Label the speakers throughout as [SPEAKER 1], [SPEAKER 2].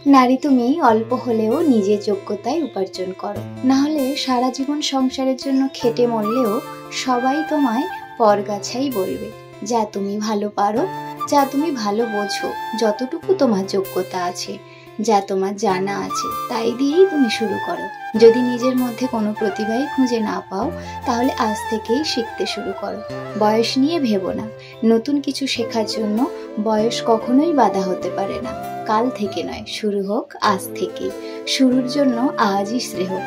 [SPEAKER 1] নারী তুমি অল্প হলেও নিজের যোগ্যতায় উপার্জন করো, না হলে সারা জীবন সংসারের জন্য খেটে মরলেও সবাই তোমায় পরগাছাই বলবে। যা তুমি ভালো পারো, যা তুমি ভালো বোঝো, যতটুকু তোমার যোগ্যতা আছে, যা তোমার জানা আছে, তাই দিয়েই তুমি শুরু করো। যদি নিজের মধ্যে কোনো প্রতিভাই খুঁজে না পাও, তাহলে আজ থেকেই শিখতে শুরু করো। বয়স নিয়ে ভেবো না, নতুন কিছু শেখার জন্য বয়স কখনোই বাধা হতে পারে না। কাল থেকে নয়, শুরু হোক আজ থেকে। শুরুর জন্য আজই শ্রেয়,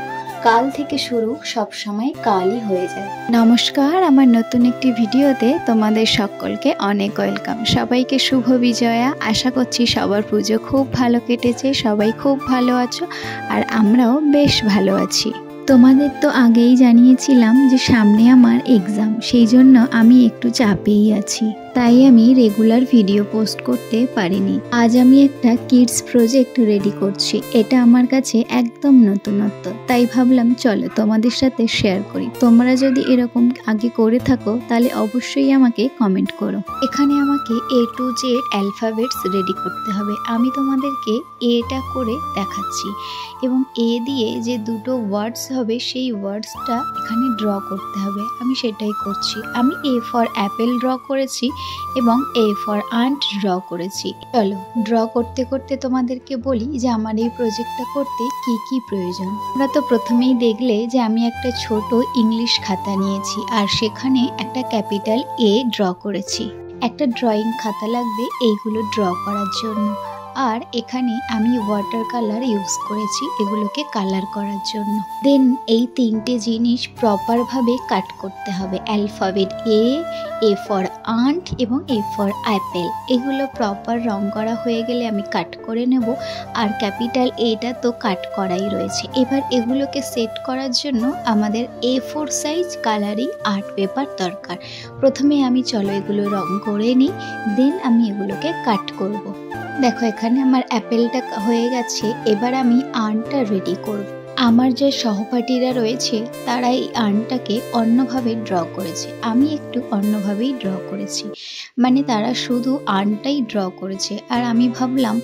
[SPEAKER 1] কাল থেকে শুরু সবসময় কালই হয়ে যায়। নমস্কার, আমার নতুন একটি ভিডিওতে তোমাদের সকলকে অনেক ওয়েলকাম। সবাইকে শুভ বিজয়া। আশা করছি সবার পুজো খুব ভালো কেটেছে, সবাই খুব ভালো আছো, আর আমরাও বেশ ভালো আছি। তোমাদের তো আগেই জানিয়েছিলাম যে সামনে আমার এক্সাম, সেই জন্য আমি একটু চাপেই আছি, তাই আমি রেগুলার ভিডিও পোস্ট করতে পারিনি। আজ আমি একটা কিডস প্রজেক্ট রেডি করছি, এটা আমার কাছে একদম নতুনত্ব, তাই ভাবলাম চলো তোমাদের সাথে শেয়ার করি। তোমরা যদি এরকম আগে করে থাকো তাহলে অবশ্যই আমাকে কমেন্ট করো। এখানে আমাকে A to Z alphabets ready করতে হবে। আমি তোমাদেরকে এটা করে দেখাচ্ছি, এবং এ দিয়ে যে দুটো ওয়ার্ডস হবে সেই ওয়ার্ডসটা এখানে ড্র করতে হবে। আমি সেটাই করছি। আমি A ফর অ্যাপেল ড্র করেছি এবং A ফর আন্ট ড্র করেছি। চলো ড্র করতে করতে তোমাদেরকে বলি যে আমার এই প্রজেক্টটা করতে কি কি প্রয়োজন। আমরা তো প্রথমেই দেখলে যে আমি একটা ছোট ইংলিশ খাতা নিয়েছি, আর সেখানে একটা ক্যাপিটাল A ড্র করেছি। একটা ড্রয়িং খাতা লাগবে এইগুলো ড্র করার জন্য, আর এখানে আমি ওয়াটার কালার ইউজ করেছি এগুলোকে কালার করার জন্য। দেন এই তিনটে জিনিস প্রপারভাবে কাট করতে হবে। অ্যালফাবেট A ফর আন্ট এবং A ফর অ্যাপেল, এগুলো প্রপার রং করা হয়ে গেলে আমি কাট করে নেব। আর ক্যাপিটাল এটা তো কাট করাই রয়েছে। এবার এগুলোকে সেট করার জন্য আমাদের A4 size colouring art paper দরকার। প্রথমে আমি চলো এগুলো রং করে নিই, দেন আমি এগুলোকে কাট করব। দেখো এখানে আমার অ্যাপেলটা হয়ে গেছে। এবার আমি আর্নটা রেডি করব। আমার যে সহপাঠীরা রয়েছে তারা এই আর্নটাকে অন্যভাবে ড্র করেছে, আমি একটু অন্যভাবেই ড্র করেছি। মানে তারা শুধু আর্নটাই ড্র করেছে, আর আমি ভাবলাম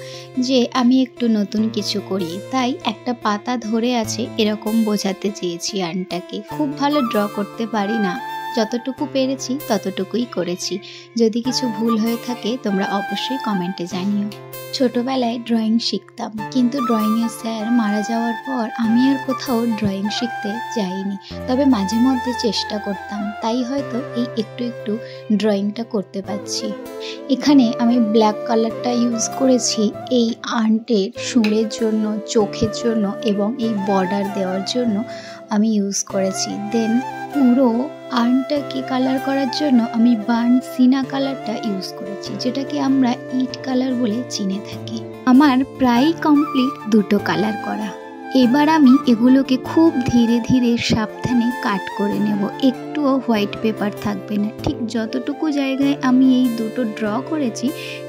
[SPEAKER 1] যে আমি একটু নতুন কিছু করি, তাই একটা পাতা ধরে আছে এরকম বোঝাতে চেয়েছি আর্নটাকে। খুব ভালো ড্র করতে পারি না, যতটুকু পেরেছি ততটুকুই করেছি। যদি কিছু ভুল হয়ে থাকে তোমরা অবশ্যই কমেন্টে জানিও। ছোটবেলায় ড্রয়িং শিখতাম, কিন্তু ড্রয়িংয়ের স্যার মারা যাওয়ার পর আমি আর কোথাও ড্রয়িং শিখতে যাইনি, তবে মাঝে মধ্যে চেষ্টা করতাম, তাই হয়তো এই একটু একটু ড্রয়িংটা করতে পারছি। এখানে আমি ব্ল্যাক কালারটা ইউজ করেছি এই আর্টের সুরের জন্য, চোখের জন্য এবং এই বর্ডার দেওয়ার জন্য আমি ইউজ করেছি। দেন পুরো আর্নটাকে কালার করার জন্য আমি বার্ন সিনা কালারটা ইউজ করেছি, যেটাকে আমরা ইট কালার বলে চিনে থাকি। আমার প্রায় কমপ্লিট দুটো কালার করা। এবার আমি এগুলোকে খুব ধীরে ধীরে সাবধানে কাট করে নেব, একটুও হোয়াইট পেপার থাকবে না। ঠিক যতটুকু জায়গায় আমি এই দুটো ড্র করেছি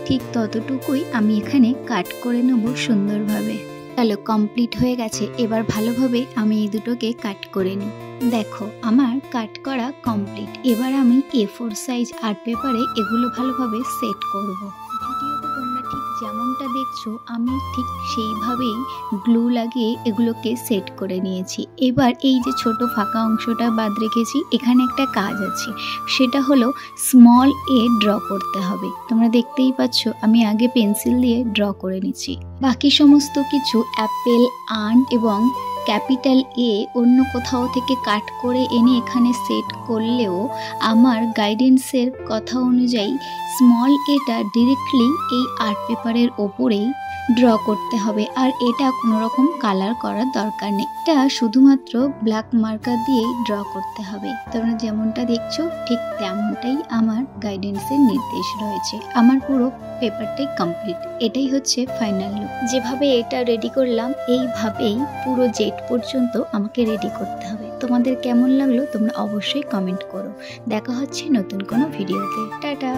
[SPEAKER 1] ঠিক ততটুকুই আমি এখানে কাট করে নেব সুন্দরভাবে। চলো কমপ্লিট হয়ে গেছে, এবার ভালোভাবে আমি এই দুটোকে কাট করে নিই। দেখো আমার কাট করা কমপ্লিট। এবার আমি A4 সাইজ আর্ট পেপারে এগুলো ভালোভাবে সেট করব। ভিডিওতে তোমরা ঠিক যেমনটা দেখছো আমি ঠিক সেইভাবেই গ্লু লাগিয়ে এগুলোকে সেট করে নিয়েছি। এবার এই যে ছোট ফাঁকা অংশটা বাদ রেখেছি, এখানে একটা কাজ আছে, সেটা হলো স্মল A ড্র করতে হবে। তোমরা দেখতেই পাচ্ছ আমি আগে পেন্সিল দিয়ে ড্র করে নিচ্ছি। বাকি সমস্ত কিছু অ্যাপেল, আর্ট এবং ক্যাপিটাল A অন্য কোথাও থেকে কাট করে এনে এখানে সেট করলেও আমার গাইডেন্সের কথা অনুযায়ী স্মল এটা ডিরেক্টলি এই আর্ট পেপারের ওপরেই ড্র করতে হবে, আর এটা কোনো রকম কালার করার দরকার নেই। এটা শুধুমাত্র ব্ল্যাক মার্কার দিয়েই ড্র করতে হবে। তোমরা যেমনটা দেখছো ঠিক তেমনটাই আমার গাইডেন্সের নির্দেশ রয়েছে। আমার পুরো পেপারটাই কমপ্লিট। এটাই হচ্ছে ফাইনাল লুক। যেভাবে এটা রেডি করলাম এইভাবেই পুরো জেড পর্যন্ত আমাকে রেডি করতে হবে। তোমাদের কেমন লাগলো তোমরা অবশ্যই কমেন্ট করো। দেখা হচ্ছে নতুন কোনো ভিডিওতে। টাটা।